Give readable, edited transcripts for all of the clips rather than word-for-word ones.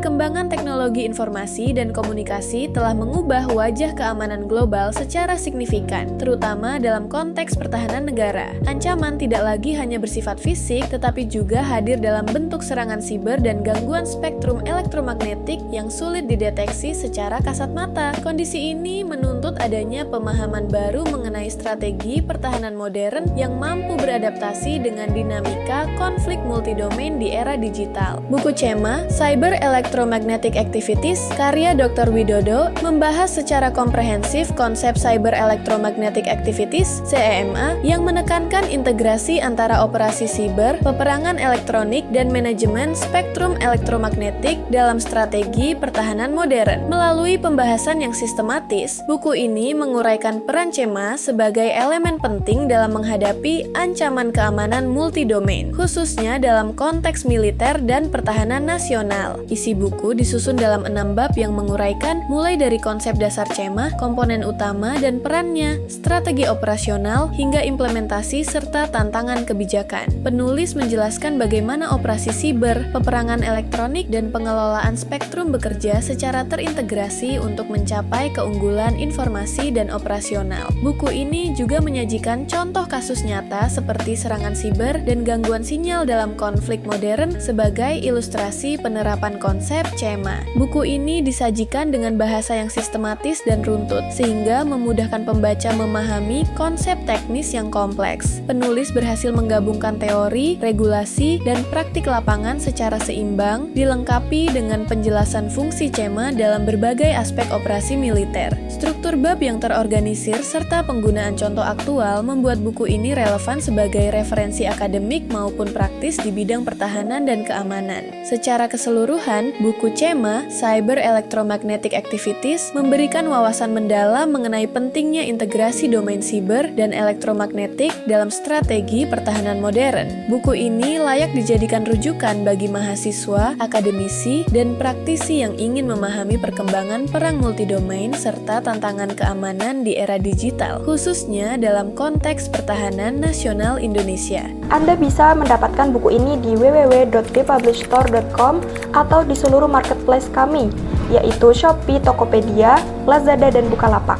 Perkembangan teknologi informasi dan komunikasi telah mengubah wajah keamanan global secara signifikan, terutama dalam konteks pertahanan negara. Ancaman tidak lagi hanya bersifat fisik, tetapi juga hadir dalam bentuk serangan siber dan gangguan spektrum elektromagnetik yang sulit dideteksi secara kasat mata. Kondisi ini menuntut adanya pemahaman baru mengenai strategi pertahanan modern yang mampu beradaptasi dengan dinamika konflik multidomain di era digital. Buku CEMA, Cyber Electromagnetic Activities, karya Dr. Widodo, membahas secara komprehensif konsep Cyber Electromagnetic Activities, CEMA, yang menekankan integrasi antara operasi siber, peperangan elektronik, dan manajemen spektrum elektromagnetik dalam strategi pertahanan modern. Melalui pembahasan yang sistematis, buku ini menguraikan peran CEMA sebagai elemen penting dalam menghadapi ancaman keamanan multidomain, khususnya dalam konteks militer dan pertahanan nasional. Isi buku disusun dalam 6 bab yang menguraikan mulai dari konsep dasar CEMA, komponen utama dan perannya, strategi operasional, hingga implementasi serta tantangan kebijakan. Penulis menjelaskan bagaimana operasi siber, peperangan elektronik, dan pengelolaan spektrum bekerja secara terintegrasi untuk mencapai keunggulan informasi dan operasional. Buku ini juga menyajikan contoh kasus nyata seperti serangan siber dan gangguan sinyal dalam konflik modern sebagai ilustrasi penerapan konsep CEMA. Buku ini disajikan dengan bahasa yang sistematis dan runtut, sehingga memudahkan pembaca memahami konsep teknis yang kompleks. Penulis berhasil menggabungkan teori, regulasi, dan praktik lapangan secara seimbang, dilengkapi dengan penjelasan fungsi CEMA dalam berbagai aspek operasi militer. Struktur bab yang terorganisir serta penggunaan contoh aktual membuat buku ini relevan sebagai referensi akademik maupun praktis di bidang pertahanan dan keamanan. Secara keseluruhan, buku CEMA, Cyber Electromagnetic Activities, memberikan wawasan mendalam mengenai pentingnya integrasi domain siber dan elektromagnetik dalam strategi pertahanan modern. Buku ini layak dijadikan rujukan bagi mahasiswa, akademisi, dan praktisi yang ingin memahami perkembangan perang multidomain serta tantangan keamanan di era digital, khususnya dalam konteks pertahanan nasional Indonesia. Anda bisa mendapatkan buku ini di www.dpublishstore.com atau di seluruh marketplace kami, yaitu Shopee, Tokopedia, Lazada, dan Bukalapak.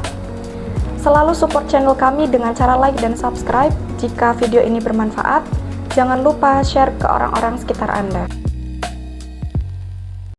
Selalu support channel kami dengan cara like dan subscribe. Jika video ini bermanfaat, jangan lupa share ke orang-orang sekitar Anda.